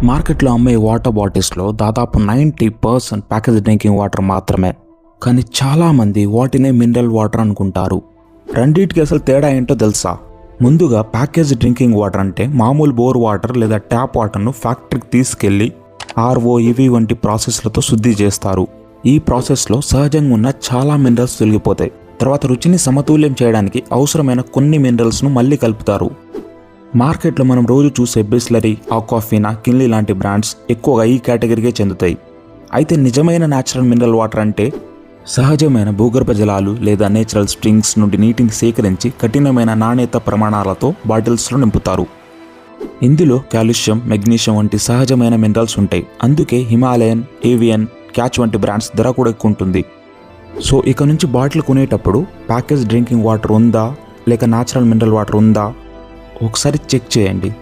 మార్కెట్లో అమ్మే వాటర్ బాటిల్స్లో దాదాపు 90% ప్యాకేజ్ డ్రింకింగ్ వాటర్ మాత్రమే. కానీ చాలామంది వాటినే మినరల్ వాటర్ అనుకుంటారు. రెండింటికి అసలు తేడా ఏంటో తెలుసా? ముందుగా ప్యాకేజ్ డ్రింకింగ్ వాటర్ అంటే మామూలు బోర్ వాటర్ లేదా ట్యాప్ వాటర్ను ఫ్యాక్టరీకి తీసుకెళ్లి ఆర్ఓ ఇవి వంటి ప్రాసెస్లతో శుద్ధి చేస్తారు. ఈ ప్రాసెస్లో సహజంగా ఉన్న చాలా మినరల్స్ తొలగిపోతాయి. తర్వాత రుచిని సమతుల్యం చేయడానికి అవసరమైన కొన్ని మినరల్స్ను మళ్ళీ కలుపుతారు. మార్కెట్లో మనం రోజు చూసే బిస్లరీ, ఆక్వాఫినా, కిన్లీ లాంటి బ్రాండ్స్ ఎక్కువగా ఈ కేటగిరీకే చెందుతాయి. అయితే నిజమైన న్యాచురల్ మినరల్ వాటర్ అంటే సహజమైన భూగర్భ జలాలు లేదా నేచురల్ స్ప్రింగ్స్ నుండి నీటిని సేకరించి కఠినమైన నాణ్యత ప్రమాణాలతో బాటిల్స్లో నింపుతారు. ఇందులో కాల్షియం, మెగ్నీషియం వంటి సహజమైన మినరల్స్ ఉంటాయి. అందుకే హిమాలయన్, ఏవియన్, క్యాచ్ వంటి బ్రాండ్స్ ధర కూడా ఎక్కువ ఉంటుంది. సో ఇక నుంచి బాటిల్ కొనేటప్పుడు ప్యాకేజ్ డ్రింకింగ్ వాటర్ ఉందా లేక న్యాచురల్ మినరల్ వాటర్ ఉందా ఒకసారి చెక్ చేయండి.